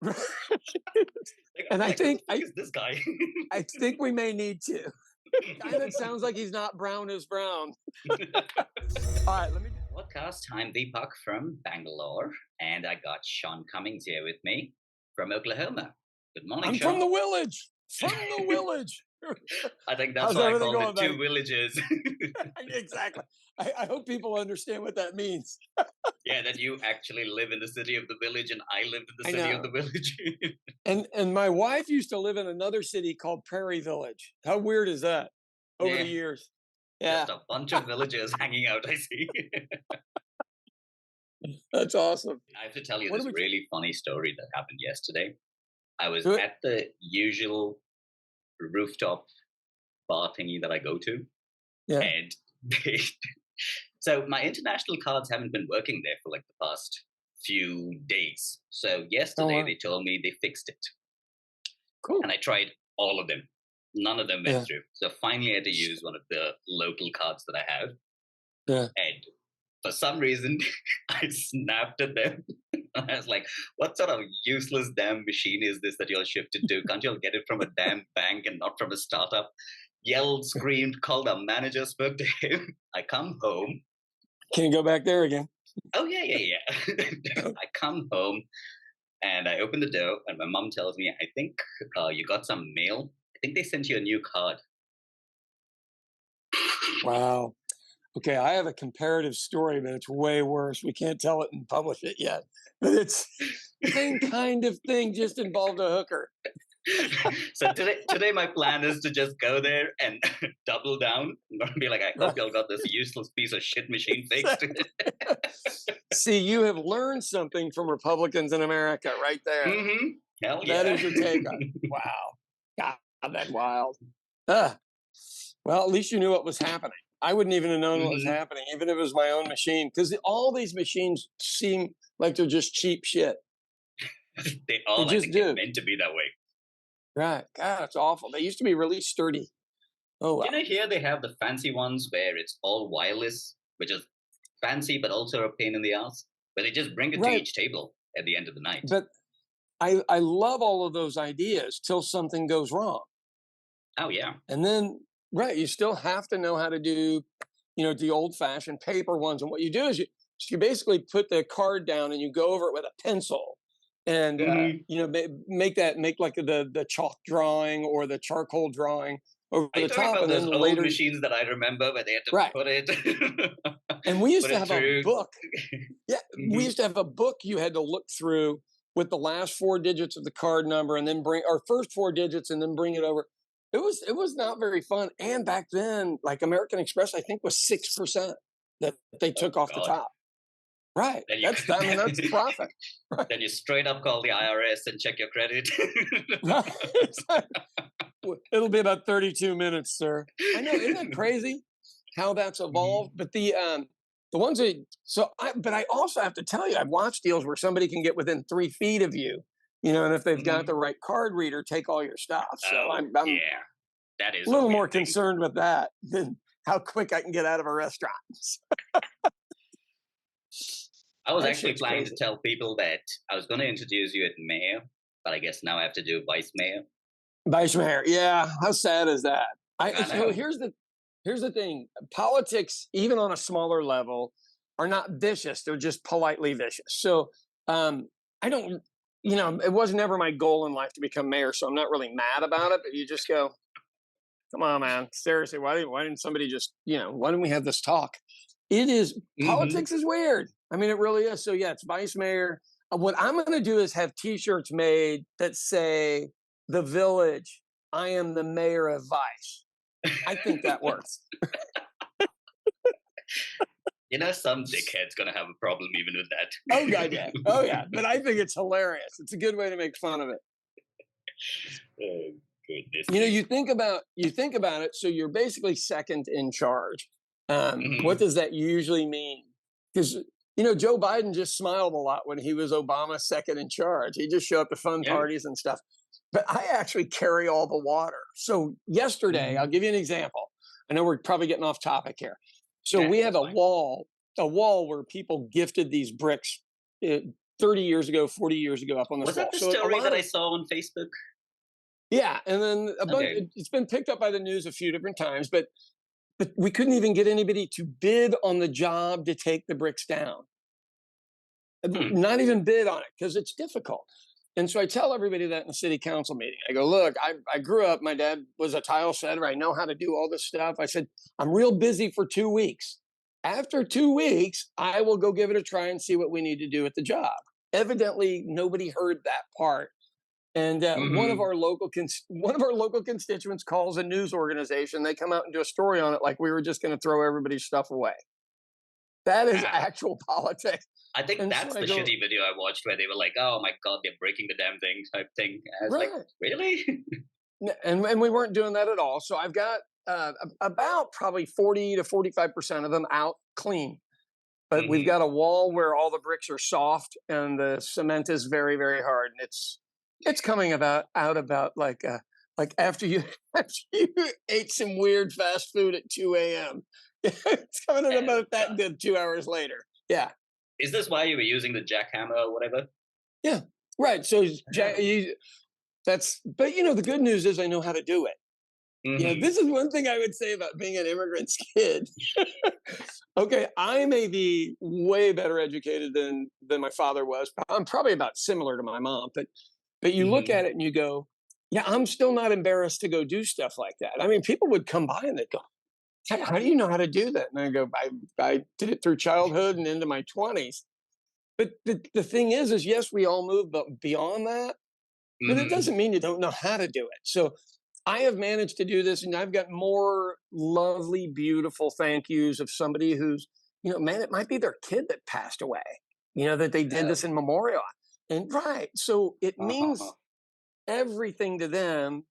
Like, And I'm I like, who the think fuck is this guy? I think we may need to. Guy that sounds like he's not brown is brown. All right, let me. Podcast. I'm Deepak from Bangalore, and I got Sean Cummings here with me from Oklahoma. Good morning, I'm from the Sean. village. From the village. I think that's How's why I everything called going, it Two buddy? Villages. Exactly. I hope people understand what that means. Yeah, that you actually live in the city of the village, and I live in the I city of the know. village. And my wife used to live in another city called Prairie Village. How weird is that? Over the Yeah, years. just Yeah, a bunch of villagers hanging out, I see. that's awesome. I have to tell you What do this we really funny story that happened yesterday. I was do? It. at the usual rooftop bar thingy that I go to, Yeah. and they, so my international cards haven't been working there for like the past few days. So Oh, yesterday wow. they told me they fixed it, Cool. and I tried all of them. None of them went Yeah. through. So finally, I had to use one of the local cards that I have, Yeah. and for some reason, I snapped at them. I was like, "What sort of useless damn machine is this that you're shifted to? Can't you all get it from a damn bank and not from a startup?" Yelled, screamed, called our manager, spoke to him. I come home. Can you go back there again? Oh, yeah, yeah, yeah. I come home and I open the door, and my mom tells me, "I think you got some mail. I think they sent you a new card." Wow. Okay, I have a comparative story, but it's way worse. We can't tell it and publish it yet. But it's the same kind of thing, just involved a hooker. So today my plan is to just go there and double down and be like, "I hope Right. y'all got this useless piece of shit machine fixed." See, you have learned something from Republicans in America right there. Mm-hmm. Hell That yeah. is your take on it. Wow. God, that's wild. Ah, well, at least you knew what was happening. I wouldn't even have known what was Hmm. happening, even if it was my own machine, because all these machines seem like they're just cheap shit. They They all, I just think, they're do. meant to be that way. Right. God, it's awful. They used to be really sturdy. Oh, You well. know, here they have the fancy ones where it's all wireless, which is fancy but also a pain in the ass. But they just bring it to Right. each table at the end of the night. But I love all of those ideas till something goes wrong. Oh yeah. And then, right, you still have to know how to do, the old fashioned paper ones. And what you do is you basically put the card down and you go over it with a pencil and, Hmm. make like the chalk drawing or the charcoal drawing over Are you the talking top. about And those then old later, machines that I remember where they had to right. put it, And we used put to it have a through? book. Yeah, we Hmm. used to have a book you had to look through with the last four digits of the card number and then bring our first four digits and then bring it over. It was not very fun. And back then, like American Express, I think was 6% that they Oh took off the God. top. Right. Then you That's profit. Right. then you straight up call the IRS and check your credit. Right. It'll be about 32 minutes, sir. I know, isn't that crazy how that's Mhm. evolved? But the ones that but I also have to tell you, I've watched deals where somebody can get within 3 feet of you, and if they've got Mhm. the right card reader, take all your stuff. So Oh I'm yeah, that a is a little more weird thing. concerned with that than how quick I can get out of a restaurant. I was That actually shit's planning to crazy. tell people that I was going to introduce you as mayor, but I guess now I have to do vice mayor. Vice Mayor, yeah, how sad is that? I So know. here's the thing: politics, even on a smaller level, are not vicious; they're just politely vicious. So I don't, it was never my goal in life to become mayor, so I'm not really mad about it. But you just go, come on, man, seriously, why didn't somebody just, why didn't we have this talk? It is Hmm. Politics is weird. I mean, it really is. So yeah, it's vice mayor. What I'm going to do is have T-shirts made that say "The Village. I am the mayor of Vice." I think that works. You know, some dickhead's going to have a problem even with Oh god, yeah. Oh that. yeah. But I think it's hilarious. It's a good way to make fun of it. Oh goodness You know, me. you think about it. So you're basically second in charge. What Hmm. does that usually mean? Because Joe Biden just smiled a lot when he was Obama's second in charge. He just showed up to fun Yeah. parties and stuff. But I actually carry all the water. So yesterday, I'll Hmm. give you an example. I know we're probably getting off topic here. So Yeah, we have that's a fine. wall, a wall where people gifted these bricks uh, 30 years ago, 40 years ago up on this Was that wall. the So a story lot that I of, saw on Facebook? yeah. And then a bunch, Okay. it's been picked up by the news a few different times, but we couldn't even get anybody to bid on the job to take the bricks down. Hmm. Not even bid on it because it's difficult. And so I tell everybody that in the city council meeting. I go, look, I grew up, my dad was a tile setter. I know how to do all this stuff. I said, I'm real busy for 2 weeks. After 2 weeks, I will go give it a try and see what we need to do at the job. Evidently, nobody heard that part. And Hmm. one of our local constituents calls a news organization. They come out and do a story on it like we were just going to throw everybody's stuff away. That is Ah, actual politics. I think And so that's I the go, shitty video I watched where they were like, "Oh my god, they're breaking the damn thing" type thing. And I was like, right. "Really?" And we weren't doing that at all. So I've got about probably 40 to 45% of them out clean. But we've Hmm. got a wall where all the bricks are soft and the cement is very, very hard. And it's coming about like after you after you ate some weird fast food at 2 a.m. It's coming in Oh about that god. good 2 hours later. Yeah. Is this why you were using the jackhammer or whatever? Yeah. Right. So Oh. that's but the good news is I know how to do it. Yeah, Hmm. this is one thing I would say about being an immigrant's kid. Okay, I may be way better educated than my father was. I'm probably about similar to my mom, but you look Hmm. at it and you go, yeah, I'm still not embarrassed to go do stuff like that. I mean, people would come by and they'd go, how do you know how to do that? And I go, I did it through childhood and into my 20s. But the thing is yes, we all move, but beyond that, but it Hmm. doesn't mean you don't know how to do it. So I have managed to do this, and I've got more lovely, beautiful thank yous of somebody who's, man, it might be their kid that passed away, that they did Oh. this in memorial. And right. So it Uh-huh. means everything to them.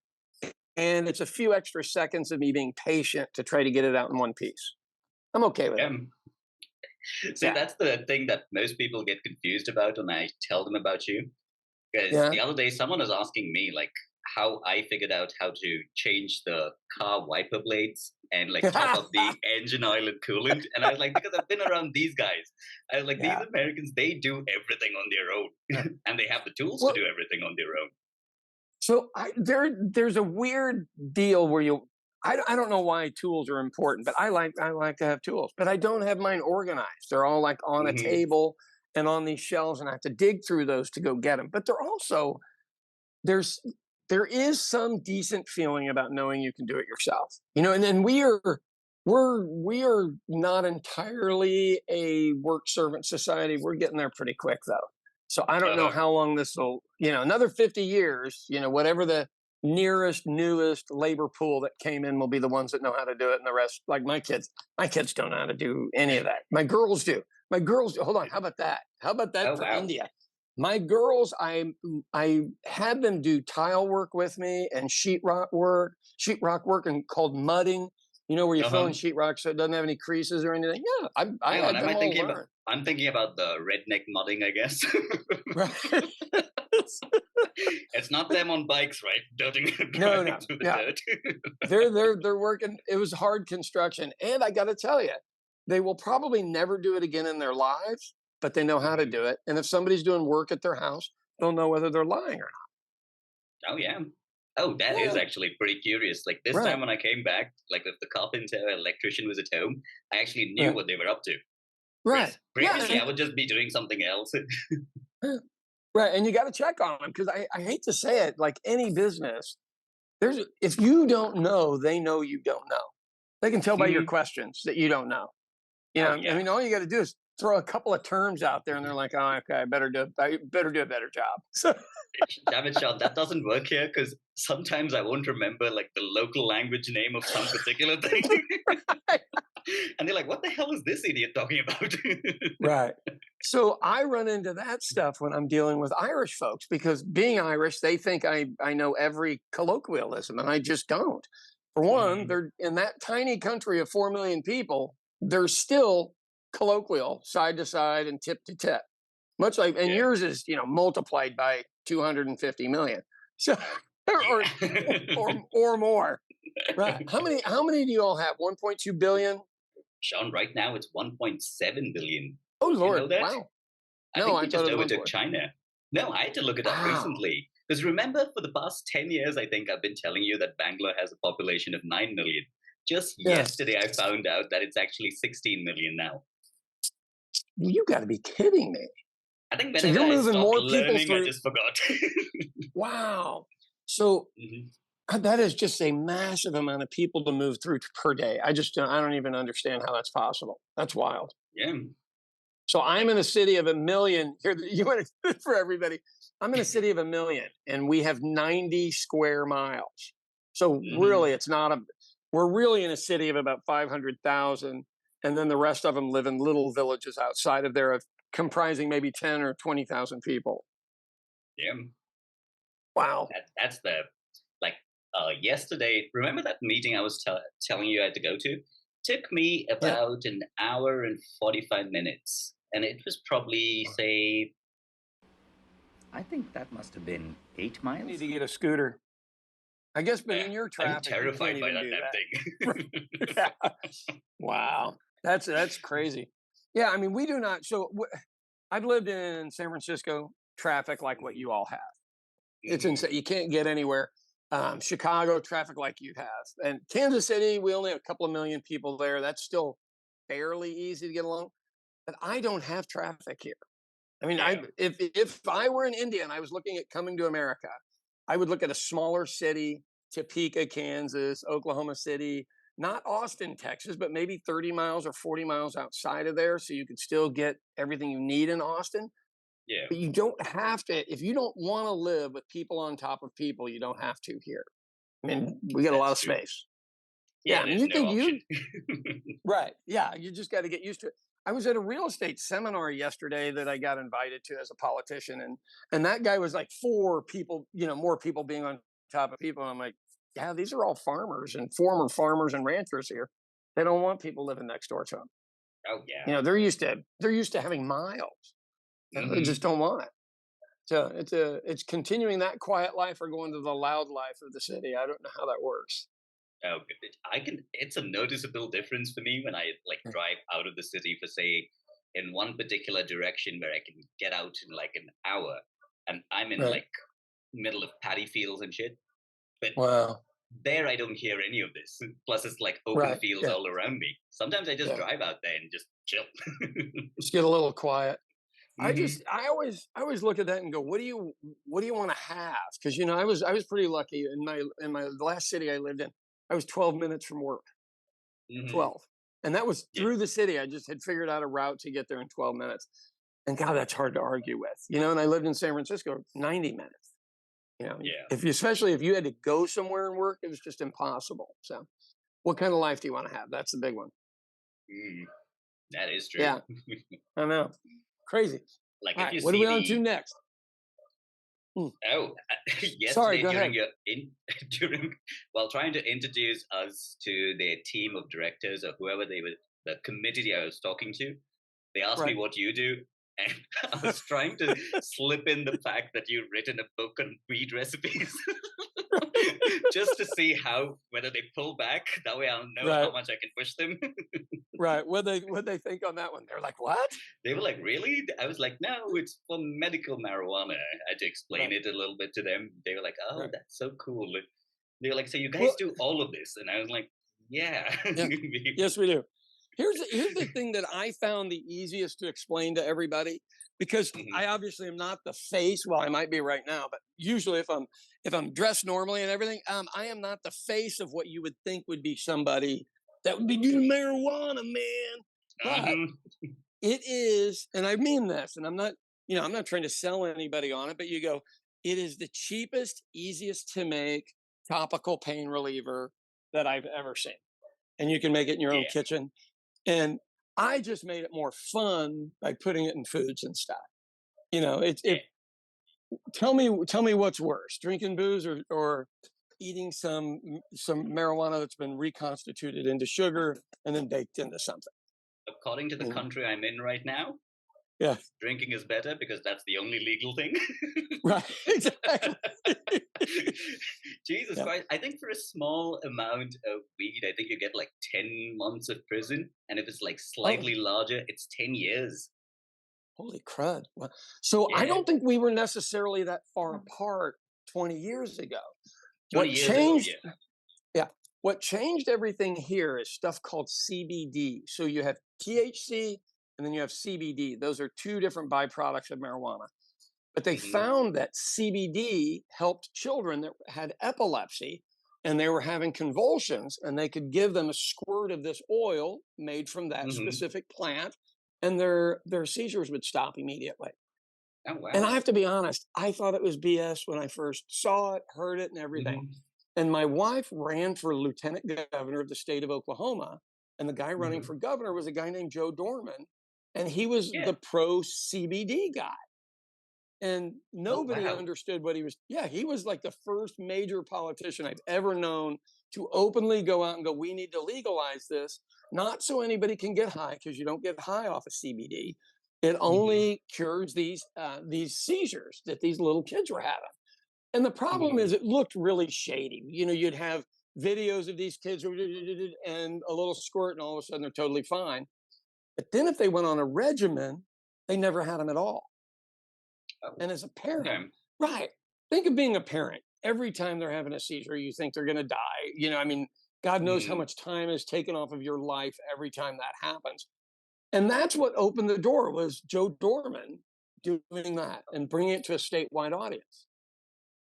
And it's a few extra seconds of me being patient to try to get it out in one piece. I'm okay with it. Yeah. See, Yeah. that's the thing that most people get confused about when I tell them about you. Because Yeah. the other day, someone was asking me like how I figured out how to change the car wiper blades and like top up the engine oil and coolant. And I was like, because I've been around these guys. I was like, these Yeah. Americans, they do everything on their Yeah. own, and they have the tools to Well, do everything on their own. so there's a weird deal where I don't know why tools are important, but I like to have tools, but I don't have mine organized. They're all like on a Hmm. table and on these shelves, and I have to dig through those to go get them. But they're also there's there is some decent feeling about knowing you can do it yourself, and then we are not entirely a work servant society. We're getting there pretty quick though. So I don't know Uh-huh. how long this will, another 50 years, whatever the nearest, newest labor pool that came in will be the ones that know how to do it. And the rest, like my kids don't know how to do any of that. My girls do. Hold on. How about that? How about that Oh for wow. India? My girls, I had them do tile work with me and sheetrock work and called mudding, where you fill in Uh-huh. sheetrock so it doesn't have any creases or anything. Yeah, I Hang on, had am I them all thinking about? learn. I'm thinking about the redneck mudding, I guess. Right. It's not them on bikes, right? Dirting, No, driving no, through the yeah. dirt. They're working. It was hard construction, and I got to tell you, they will probably never do it again in their lives, but they know how to Hmm. do it. And if somebody's doing work at their house, they'll know whether they're lying or Oh yeah. Oh, that not. is Yeah, actually pretty curious. Like this time right, when I came back, like if the carpenter or electrician was at home, I actually knew right, what they were up to. right. Whereas Yeah, previously I would just be doing something else. right. And you got to check on them because I hate to say it, like any business, if you don't know, they know you don't know. They can tell by your Hmm. questions that you don't know. Oh I yeah. mean, all you got to do is throw a couple of terms out there, and they're like, "Oh, okay, I better do a better job." So, Damn it, Sean, that doesn't work here because sometimes I won't remember like the local language name of some particular thing. And they're like, what the hell is this idiot talking about? right. So I run into that stuff when I'm dealing with Irish folks because being Irish, they think I know every colloquialism, and I just don't. For one, Hmm. they're in that tiny country of 4 million people. They're still colloquial, side to side and tip to tip. Much like, and Yeah. yours is multiplied by 250 million, so or Yeah. or more. Right? How many do you all have? 1.2 billion. Sean, right now it's 1.7 billion. Oh Did you know Lord! that? Wow. I No, think I we thought just it was overtook 1.4. China. No, I had to look it up Wow. recently. Because remember, for the past 10 years, I think I've been telling you that Bangalore has a population of 9 million. Just Yeah. yesterday, I found out that it's actually 16 million now. You got to be kidding me. I think So whenever you're I moving stopped more people learning, I through. just forgot. Wow. So Mhm. that is just a massive amount of people to move through per day. I don't even understand how that's possible. That's wild. Yeah. So I'm Like, in a city of a million. Here, you want to for everybody. I'm in a city of a million, and we have 90 square miles. So mhm. really, it's not a. We're really in a city of about 500,000, and then the rest of them live in little villages outside of there, of comprising maybe 10 or 20,000 people. Yeah. Wow. That's the, like, yesterday, remember that meeting I was telling you I had to go to? Took me Yeah. about an hour and 45 minutes. And it was probably, say, I think that must have been 8 I need miles. to get a scooter. I guess, but eh, in your I'm traffic, you can't terrified by even that do damn that. thing. Yeah. Wow, that's crazy. Yeah, I mean, we do not. So I've lived in San Francisco traffic like what Mhm, you all have. It's mhm. insane. You can't get anywhere. Chicago traffic like you have, and Kansas City, we only have a couple of million people there. That's still fairly easy to get along. But I don't have traffic here. I mean, I Yeah, if I were in India and I was looking at coming to America, I would look at a smaller city, Topeka, Kansas, Oklahoma City, not Austin, Texas, but maybe 30 miles or 40 miles outside of there, so you could still get everything you need in Austin. yeah, But you don't have to if you don't want to live with people on top of people. You don't have to here. I mean, we got a lot that's of true. space. Yeah, Yeah, I mean, there's you no think option. you right. Yeah, you just got to get used to it. I was at a real estate seminar yesterday that I got invited to as a politician, and that guy was like for people, more people being on top of people. And I'm like, yeah, these are all farmers and former farmers and ranchers here. They don't want people living next door to them. Oh, yeah. They're used to having miles. They just Mhm. don't want it. So it's continuing that quiet life or going to the loud life of the city. I don't know how that works. Oh, I can. It's a noticeable difference for me when I like drive out of the city for, say, in one particular direction where I can get out in like an hour, and I'm in Right. like middle of paddy fields and shit. But Wow. there, I don't hear any of this. Plus, it's like open Right. fields Yeah. all around me. Sometimes I just Yeah. drive out there and just chill. Just get a little quiet. Hmm. I always look at that and go, what do you want to have? Because I was pretty lucky in my last city I lived in. I was 12 minutes from work, Hmm. 12, and that was Yeah, through the city. I just had figured out a route to get there in 12 minutes, and God, that's hard to argue with. And I lived in San Francisco, 90 minutes. yeah. Especially if you had to go somewhere and work, it was just impossible. So, what kind of life do you want to have? That's the big one. Mm, that is true. Yeah, I know, crazy. Like All if right, you what are see we on to the next? Hmm. oh, Sorry, yesterday go during ahead. your in during while trying to introduce us to their team of directors or whoever they were, the committee I was talking to, they asked me Right. what you do, and I was trying to slip in the fact that you've written a book on weed recipes, just to see how whether they pull back. That way, I'll know how Right. much I can push them. Right. What they think on that one? They're like, what? They were like, "Really?" I was like, "No, it's for medical marijuana." I had to explain Right. it a little bit to them. They were like, "Oh, Right. that's so cool." They were like, "So you guys Well, do all of this?" And I was like, "Yeah." yeah. Yes, we do. Here's the thing that I found the easiest to explain to everybody because I Mhm. obviously am not the face. Well, I might be right now, but usually if I'm dressed normally and everything, I am not the face of what you would think would be somebody that would be doing marijuana, man. But Mhm. it is, and I mean this, and I'm not trying to sell anybody on it, but you go, it is the cheapest, easiest to make topical pain reliever that I've ever seen. And you can make it in your own Yeah. kitchen. And I just made it more fun by putting it in foods and stuff. It's Yeah. if tell me what's worse, drinking booze or eating some marijuana that's been reconstituted into sugar and then baked into something. According to the You know? country I'm in right now, Yeah. drinking is better because that's the only legal thing. Right. Exactly. Jesus Yeah. Christ. I think for a small amount of weed, I think you get like 10 months of prison. And if it's like Oh, slightly larger, it's 10 years. Holy crud. Wow. So I Yeah, don't think we were necessarily that far apart 20 years ago. 20 What years ago. changed, Yeah. yeah, what changed everything here is stuff called CBD. So you have THC and then you have CBD. Those are two different byproducts of marijuana. But they Hmm. found that CBD helped children that had epilepsy and they were having convulsions, and they could give them a squirt of this oil made from that Hmm. specific plant, and their seizures would stop immediately. Oh And I wow. have to be honest, I thought it was BS when I first saw it, heard it, and everything. Hmm. And my wife ran for lieutenant governor of the state of Oklahoma. And the guy running Hmm. for governor was a guy named Joe Dorman. And he was Yeah. the pro CBD guy. And Oh nobody wow. understood what he was. Yeah, he was like the first major politician I've ever known to openly go out and go, we need to legalize this, not so anybody can get high, because you don't get high off of CBD. It Hmm. only cures these seizures that these little kids were having. And the problem Hmm. is, it looked really shady. You know, you'd have videos of these kids and a little squirt, and all of a sudden they're totally fine. But then if they went on a regimen, they never had them at all. Oh, And as a parent, okay. right? Think of being a parent. Every time they're having a seizure, you think they're going to die. You know, I mean, God knows how Hmm. much time is taken off of your life every time that happens. And that's what opened the door, was Joe Dorman doing that and bringing it to a statewide audience.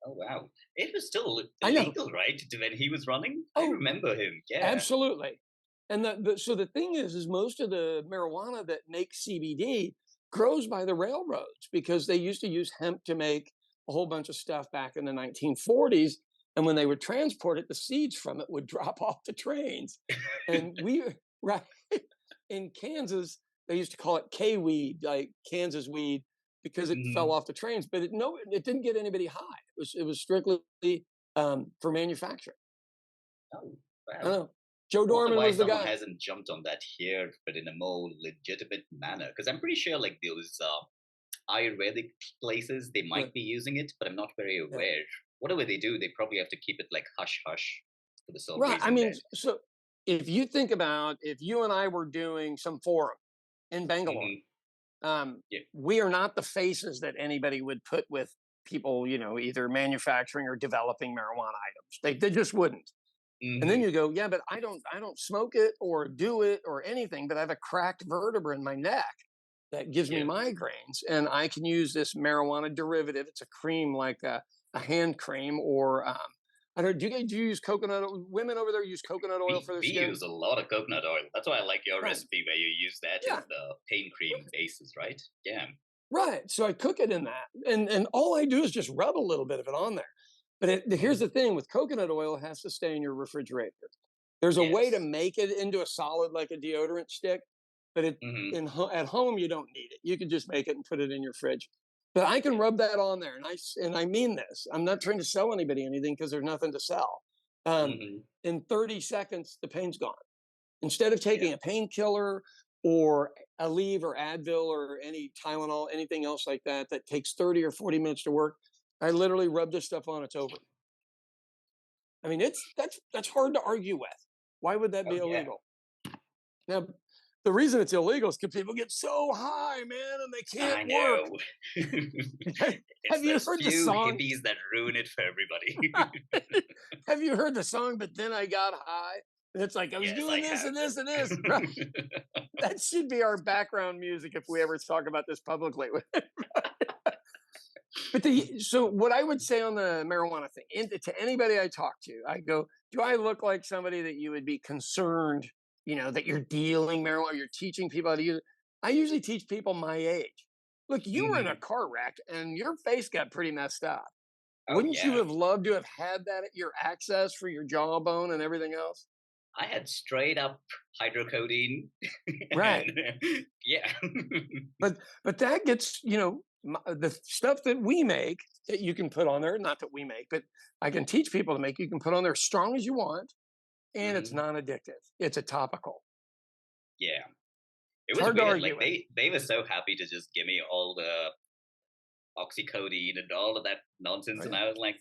Oh wow. It was still I know. illegal, right? When he was running, I Oh, remember him. Yeah. absolutely. And so the thing is most of the marijuana that makes CBD grows by the railroads, because they used to use hemp to make a whole bunch of stuff back in the 1940s. And when they would transport it, the seeds from it would drop off the trains. And right, in Kansas, they used to call it K weed, like Kansas weed, because it fell Hmm. off the trains. But it didn't get anybody high. It was strictly for manufacturing. Oh I don't wow. know. Joe I wonder Dorman why was the someone guy. hasn't jumped on that here, but in a more legitimate manner. Because I'm pretty sure, like those Ayurvedic places, they Right. might be using it, but I'm not very Yeah. aware. Whatever they do, they probably have to keep it like hush hush for some Right. I reason. mean, Then. so if you think about, if you and I were doing some forum in Bangalore, Hmm. um, Yeah. we are not the faces that anybody would put with people, either manufacturing or developing marijuana items. They just wouldn't. And then Hmm. you go, yeah, but I don't smoke it or do it or anything, but I have a cracked vertebra in my neck that gives me Yeah. migraines, and I can use this marijuana derivative. It's a cream, like a hand cream, or I don't. Do you use coconut? Women over there use coconut oil for their We skin, use a lot of coconut oil. That's why I like your right? recipe where you use that Yeah, as the pain cream basis, right? Yeah. right. So I cook it in that, and all I do is just rub a little bit of it on there. But here's the Hmm. thing: with coconut oil, it has to stay in your refrigerator. There's a way to Yes. make it into a solid, like a deodorant stick, but Hmm. at home you don't need it. You can just make it and put it in your fridge. But I can rub that on there, and I mean this. I'm not trying to sell anybody anything, because there's nothing to sell. Um, Hmm. in 30 seconds, the pain's gone. Instead of Yeah. taking a painkiller or Aleve or Advil or any Tylenol, anything else like that that takes 30 or 40 minutes to work, I literally rub this stuff on. It's over. I mean, that's hard to argue with. Why would that Oh be yeah. illegal? Now, the reason it's illegal is because people get so high, man, and they can't I work. know. It's Have you those heard the few song? hippies that ruin it for everybody. Have you heard the song? But then I got high. And it's like I was Yes, doing I this have. and this and this. Right? That should be our background music if we ever talk about this publicly. But so what I would say on the marijuana thing, to anybody I talk to, I go, do I look like somebody that you would be concerned, that you're dealing marijuana, you're teaching people how to use it? I usually teach people my age. Look, you were in a Hmm. car wreck and your face got pretty messed up. Oh Wouldn't you yeah. have loved to have had that at your access for your jawbone and everything else? I had straight up hydrocodone, Right. and yeah. But that gets, the stuff that we make, that you can put on there, not that we make, but I can teach people to make, you can put on there as strong as you want, and it's Hmm. non-addictive. It's a topical. Yeah. It It's was hard to weird. argue Like with. they were so happy to just give me all the oxycodone and all of that Oh, nonsense, and yeah. I was like,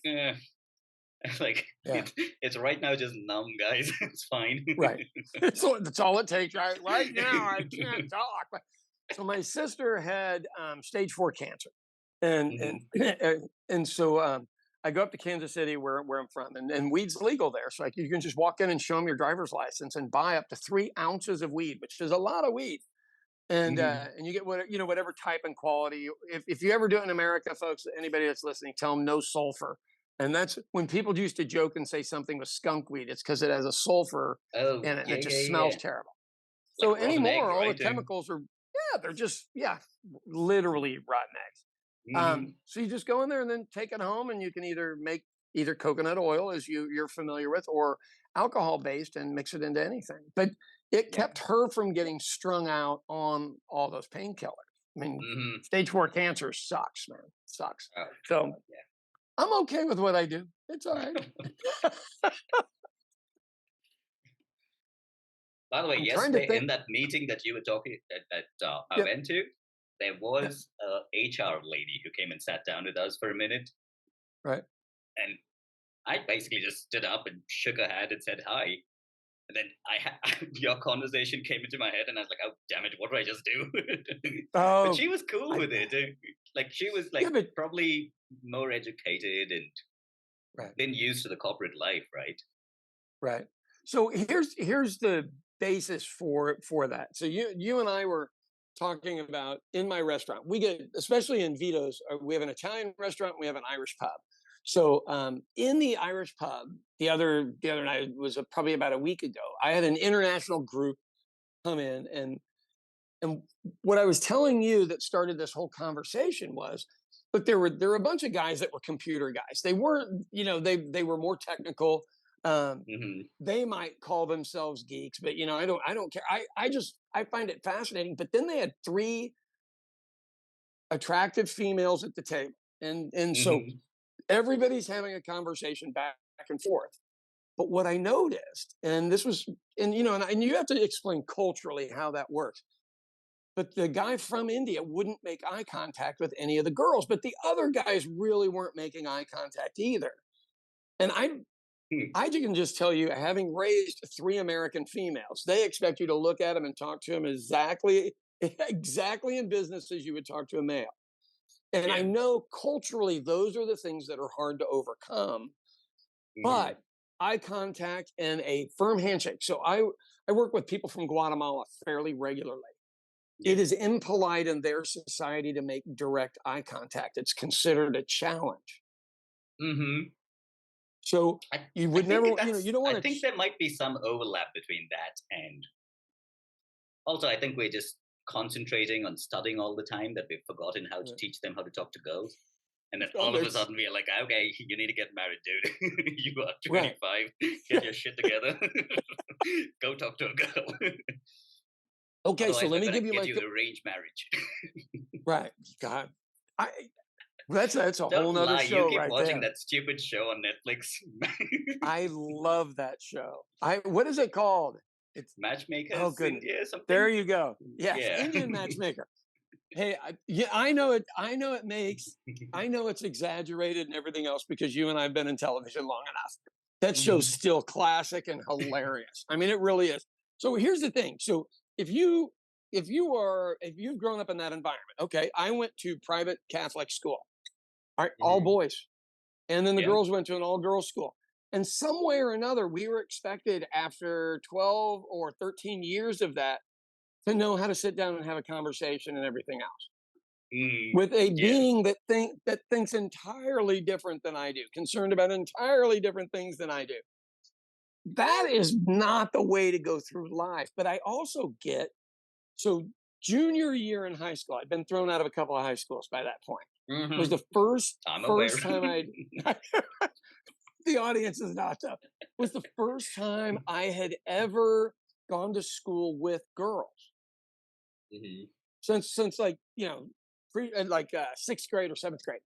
like Yeah. it's right now just numb, guys. It's fine. Right. So that's all it takes. Right now, I can't talk. So my sister had stage 4 cancer, and Hmm. and so I go up to Kansas City, where I'm from, and weed's legal there. So like you can just walk in and show them your driver's license and buy up to 3 ounces of weed, which is a lot of weed. Hmm. And you get whatever type and quality. If you ever do it in America, folks, anybody that's listening, tell them no sulfur. And that's when people used to joke and say something was skunk weed. It's because it has a sulfur Oh, in it and yeah, it yeah, just smells yeah. terrible. Like So rotten egg, anymore, all the right? chemicals are, yeah, they're just, yeah, literally rotten eggs. Hmm. So you just go in there and then take it home, and you can either make either coconut oil, as you're familiar with, or alcohol based, and mix it into anything. But it Yeah. kept her from getting strung out on all those painkillers. I mean, Hmm. stage 4 cancer sucks, man, sucks. Oh, So God, yeah. I'm okay with what I do. It's all right. By the way, I'm trying to yesterday think. in that meeting that you were talking that I Yep, went to, there yep, was a HR lady who came and sat down with us for a minute, right. and I basically just stood up and shook her hand and said hi. And then your conversation came into my head, and I was like, "Oh, damn it! What did I just do?" But Oh, she was cool I with it. Like she was yeah, like but probably more educated and right. been used to the corporate life, right? Right. So here's the basis for that. So you and I were talking about in my restaurant. We get, especially in Vito's, we have an Italian restaurant, we have an Irish pub. So in the Irish pub, the other night was probably about a week ago. I had an international group come in, and what I was telling you that started this whole conversation was, look, there were a bunch of guys that were computer guys. They weren't, they were more technical. Um, Hmm. they might call themselves geeks, but I don't care. I find it fascinating. But then they had 3 attractive females at the table, and so Hmm. everybody's having a conversation back and forth. But what I noticed, and this was, and you have to explain culturally how that works. But the guy from India wouldn't make eye contact with any of the girls, but the other guys really weren't making eye contact either. And I can just tell you, having raised 3 American females, they expect you to look at them and talk to them exactly in business as you would talk to a male. And I Yeah. know culturally, those are the things that are hard to overcome. Hmm. But eye contact and a firm handshake. So I work with people from Guatemala fairly regularly. It Yeah. is impolite in their society to make direct eye contact. It's considered a challenge. Hmm. So I, you I would think never, that's. you don't I want to. think there might be some overlap between that and also I think we're just concentrating on studying all the time that we've forgotten how to teach them how to talk to girls. And then all of a It's sudden we're like, okay, you need to get married, dude. You are right. 25. Get your shit together. Go talk to a girl. Okay, so Otherwise, let we're me gonna give you get my you arranged marriage. right. God, I that's a whole Don't nother lie. You show keep right watching there. that stupid show on Netflix. I love that show. I What is it called? It's oh Matchmakers goodness. India, There something. you go. Yes, Yeah. Indian matchmaker. Hey, yeah, I know it. I know it makes. I know it's exaggerated and everything else because you and I have been in television long enough. That show's Mhm. still classic and hilarious. I mean, it really is. So here's the thing. So if you if you've grown up in that environment, okay. I went to private Catholic school. All right, all Mhm. boys, and then the Yeah. girls went to an all girls school. And some way or another, we were expected after 12 or 13 years of that to know how to sit down and have a conversation and everything else Mm. with a Yeah. being that thinks entirely different than I do, concerned about entirely different things than I do. That is not the way to go through life. But I also get so junior year in high school, I'd been thrown out of a couple of high schools by that point. Was Mhm. the first I'm aware. first time the audience is not tough. Was the first time I had ever gone to school with girls Mhm. since like sixth grade or seventh grade.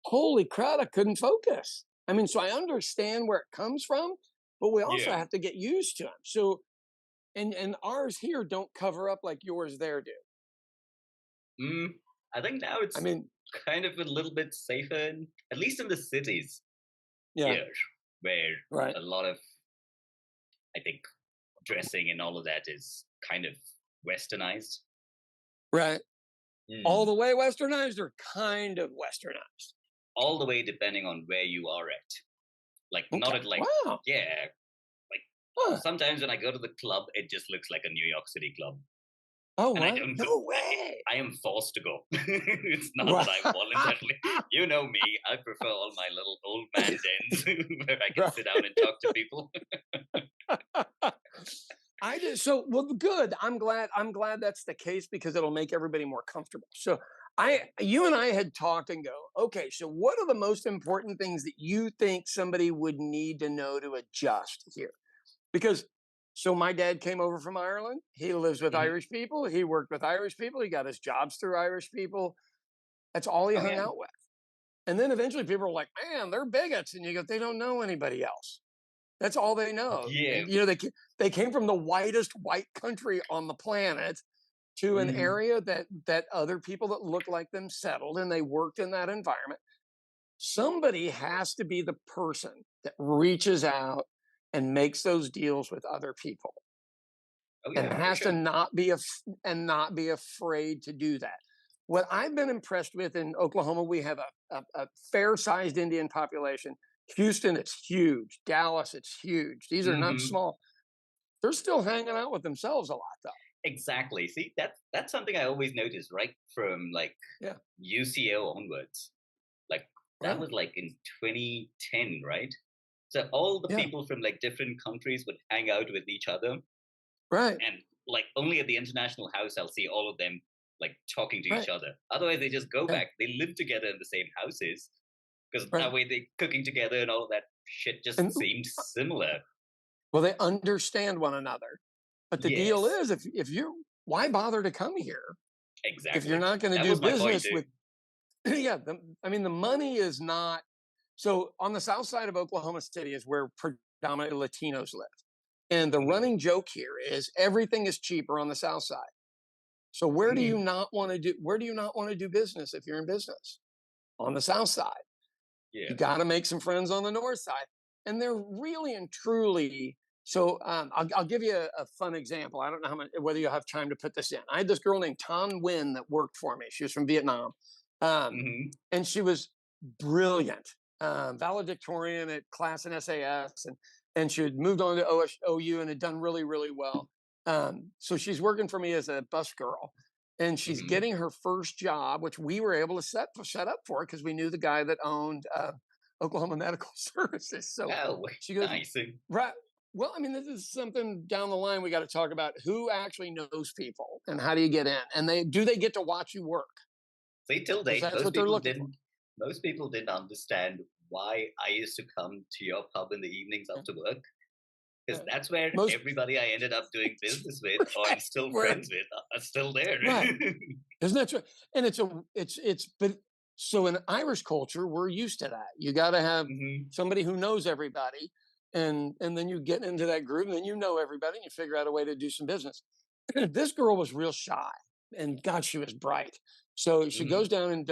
Holy crap, I couldn't focus. I mean, so I understand where it comes from, but we also Yeah. have to get used to them. So, and ours here don't cover up like yours there do. Mm. I think now I it's mean, kind of a little bit safer, at least in the cities yeah, here, where right. a lot of, I think, dressing and all of that is kind of westernized. Right. All Mm. the way westernized or kind of westernized? All the way depending on where you are at. Like, not Okay. at like, Wow. yeah, like Huh. sometimes when I go to the club, it just looks like a New York City club. Oh, And I wow. don't go. No way. I am forced to go. It's not Right. that I voluntarily. You know me. I prefer all my little old man dens where I can sit down and talk to people. I just so well good. I'm glad that's the case because it'll make everybody more comfortable. So you and I had talked and go, okay, so what are the most important things that you think somebody would need to know to adjust here? Because so my dad came over from Ireland. He lives with Mhm. Irish people. He worked with Irish people. He got his jobs through Irish people. That's all he Oh hung yeah, out with. And then eventually people are like, man, they're bigots. And you go, they don't know anybody else. That's all they know. yeah. And they came from the whitest white country on the planet to an Mhm. area that other people that look like them settled and they worked in that environment. Somebody has to be the person that reaches out and makes those deals with other people Oh and yeah, for has to sure. not be afraid to do that. What I've been impressed with in Oklahoma, we have a fair-sized Indian population. Houston, it's huge. Dallas, it's huge. These are not Hmm. small. They're still hanging out with themselves a lot, though. Exactly. See, that's something I always noticed, right from like Yeah, UCO onwards. Like that right. was like in 2010, right? So all the Yeah, people from like different countries would hang out with each other, right, and like only at the international house I'll see all of them like talking to each right. other. Otherwise, they just go Yeah, back. They live together in the same houses because that right. way they cooking together and all of that shit just And seemed similar. well, they understand one another. But the deal Yes, is, if you why bother to come here if you're exactly. not going to That do was my point business too. with yeah, I mean, the money is not. So on the south side of Oklahoma City is where predominantly Latinos live. And the Hmm. running joke here is everything is cheaper on the south side. So where do you not want to do business if you're in business? On the south side. Yeah. You got to make some friends on the north side. And they're really and truly so I'll give you a fun example. I don't know whether you'll have time to put this in. I had this girl named Tan Nguyen that worked for me. She was from Vietnam. Um, Hmm. and she was brilliant, valedictorian at class in SAS, and she had moved on to OU and had done really really well. So she's working for me as a bus girl, and she's Hmm. getting her first job, which we were able to set up for her because we knew the guy that owned Oklahoma Medical Services. So Oh, she goes, nice. right. Well, I mean, this is something down the line we got to talk about who actually knows people and how do you get in, and they get to watch you work See, till because date, that's what they're looking for. most people didn't understand why I used to come to your pub in the evenings Yeah, after work. Because yeah. that's where Most everybody I ended up doing business with or I'm still where friends with are still there. right, isn't that true? And it's but so in Irish culture we're used to that. You got to have Hmm. somebody who knows everybody, and then you get into that group, and then you know everybody, and you figure out a way to do some business. This girl was real shy, and God, she was bright. So she Hmm. goes down and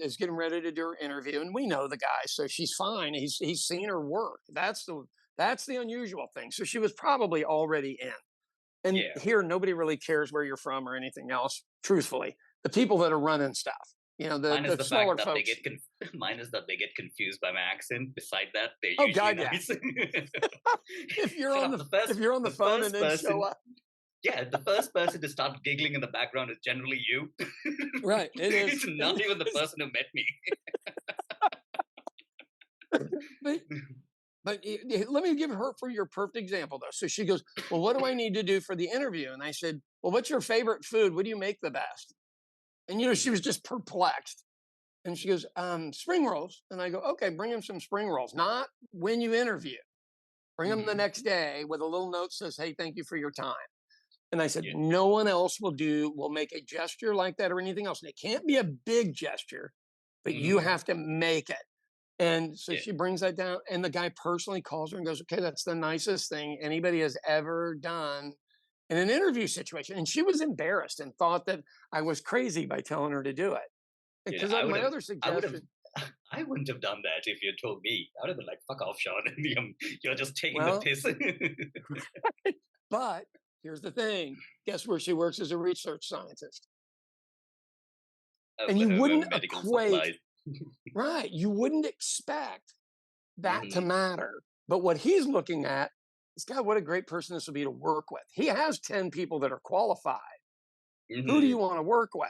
is getting ready to do her interview, and we know the guy, so she's fine. He's seen her work. That's the unusual thing. So she was probably already in. And Yeah. here, nobody really cares where you're from or anything else. Truthfully, the people that are running stuff, Mine is the the smaller fact that folks. mine is that they get confused by my accent. Beside that, they're Oh usually God, yeah. nice. If you're Shut on up. if you're on the The phone and first then show person, up, yeah, the first person to start giggling in the background is generally you. right? It is. It's not even the person who met me. But let me give her for your perfect example though. So she goes, well, what do I need to do for the interview? And I said, well, what's your favorite food? What do you make the best? And she was Mhm. just perplexed. And she goes, spring rolls. And I go, okay, bring him some spring rolls. Not when you interview. Bring them the Mhm. next day with a little note that says, hey, thank you for your time. And I said, Yeah. no one else will make a gesture like that or anything else. And it can't be a big gesture, but you Mhm. have to make it. And so Yeah. she brings that down, and the guy personally calls her and goes, okay, that's the nicest thing anybody has ever done in an interview situation. And she was embarrassed and thought that I was crazy by telling her to do it. Yeah. Because my other I would have, suggestion, I wouldn't have done that if you had told me. I would have been like, "Fuck off, Sean! You're just taking the well, piss." but here's the thing guess where she works as a research scientist? And you wouldn't medical equate, supplies. right? You wouldn't expect that to Hmm. matter. But what he's looking at is, God, what a great person this would be to work with. He has 10 people that are qualified. Who do you Hmm. want to work with?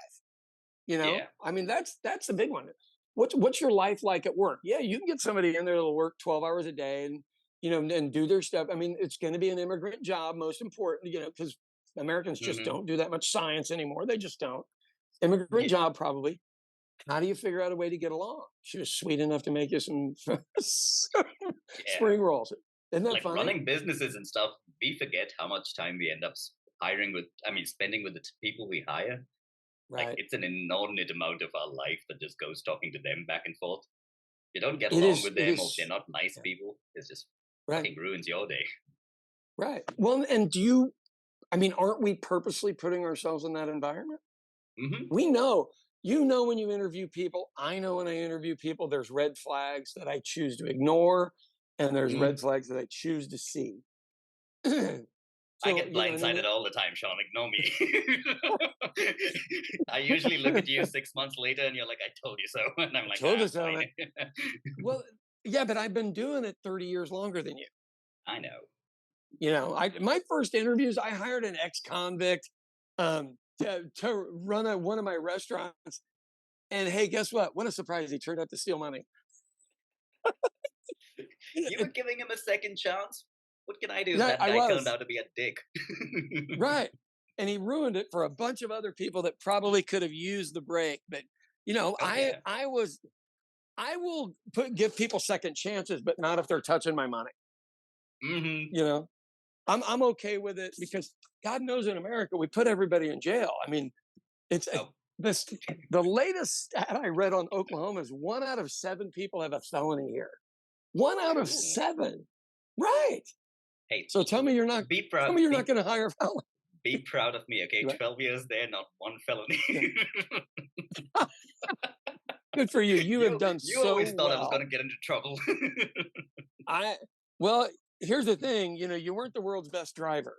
Yeah. I mean, that's the big one. What's your life like at work? Yeah, you can get somebody in there that'll work 12 hours a day and and do their stuff. I mean, it's going to be an immigrant job, most important, because Americans just Hmm. don't do that much science anymore. They just don't. Immigrant Yeah. job, probably. How do you figure out a way to get along? She was sweet enough to make you some Yeah. spring rolls. Isn't that Like funny? running businesses and stuff, we forget how much time we end up hiring with, I mean, spending with the people we hire. Like Right. it's an inordinate amount of our life that just goes talking to them back and forth. You don't get It along is. with It them, or they're is. not nice Yeah. people. It's just Right. fucking ruins your day. Right. Well, and do you? I mean, aren't we purposely putting ourselves in that environment? Hmm. We know. You know when you interview people. I know when I interview people. There's red flags that I choose to ignore, and there's Hmm. red flags that I choose to see. I So get I mean, blindsided all the time, Sean. Ignore me. I usually look at you 6 months later and you're like, I told you so. And I'm I like, told ah, you so, man. fine. Well, yeah, but I've been doing it 30 years longer than you. I know. I my first interviews, I hired an ex-convict to run one of my restaurants. And hey, guess what? What a surprise! He turned out to steal money. You were giving him a second chance. What can I do if Yeah, that I guy turned was out to be a dick? right, and he ruined it for a bunch of other people that probably could have used the break. But Oh, yeah. I will give people second chances, but not if they're touching my money. Hmm. You know, I'm okay with it because God knows in America we put everybody in jail. I mean, it's Oh, this the latest stat I read on Oklahoma is 1 out of 7 people have a felony here. 1 out of 7, right? hey, So be tell proud. me you're not Be going to hire a felon. be proud of me, okay? Right? 12 years there, not one felony. Yeah. Good for you. You have done You so always thought I was well. gonna get into trouble. I well, here's the thing. You weren't the world's best driver.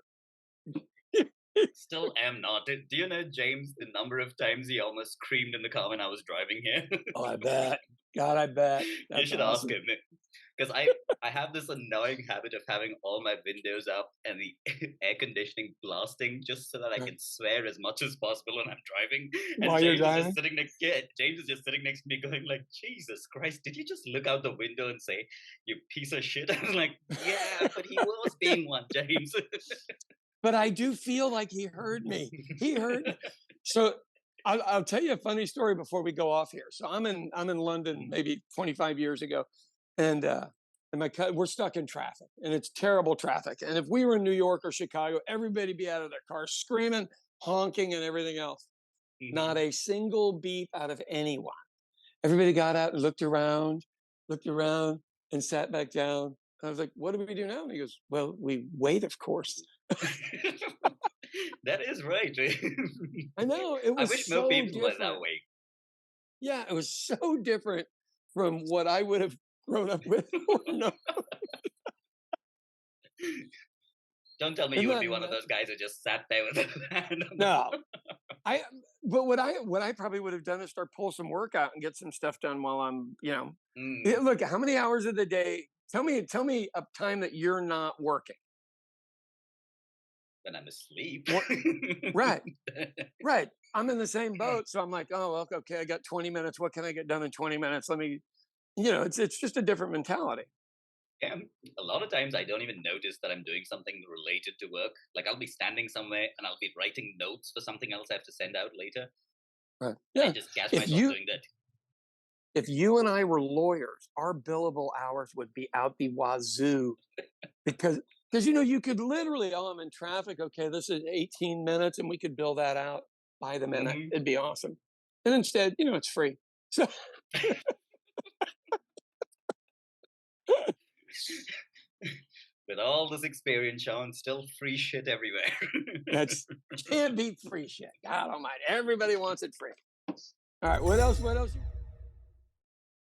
Still am not. Do you know James the number of times he almost screamed in the car when I was driving here? Oh, I bet. God, I bet. You That's should ask awesome. him. Because I have this annoying habit of having all my windows up and the air conditioning blasting just so that I Right. can swear as much as possible when I'm driving. And While you're driving. James is just sitting next to me going like, Jesus Christ, did you just look out the window and say, you piece of shit? I was like, yeah, but he was being one, James. But I do feel like he heard me. He heard me. So I'll tell you a funny story before we go off here. So I'm in London maybe 25 years ago, and we're stuck in traffic, and it's terrible traffic. And if we were in New York or Chicago, everybody'd be out of their cars screaming, honking, and everything else. Not a single beep out of anyone. Everybody got out and looked around, and sat back down. I was like, "What do we do now?" And he goes, "Well, we wait, of course." That is right. I know, it I was wish more so people were that different. way. Yeah, it was so different from what I would have grown up with. No, Don't tell me isn't you would that be one of those nuts? guys who just sat there with a hand on No, I. But what I probably would have done is start pull some work out and get some stuff done while I'm. Yeah, Mm, look, how many hours of the day? Tell me a time that you're not working. when I'm asleep. What? Right, right. I'm in the same boat, so I'm like, oh, well, okay, I got 20 minutes. What can I get done in 20 minutes? Let me. It's just a different mentality. Yeah, a lot of times I don't even notice that I'm doing something related to work. Like I'll be standing somewhere and I'll be writing notes for something else I have to send out later. Right. I Yeah. just catch If myself you doing that. if you and I were lawyers, our billable hours would be out the wazoo because you could literally, oh, I'm in traffic. Okay, this is 18 minutes, and we could bill that out by the minute. Hmm. It'd be awesome. And instead, it's free. So With all this experience, Sean, still free shit everywhere. that's can't beat free shit. God Almighty, everybody wants it free. All right, what else? What else?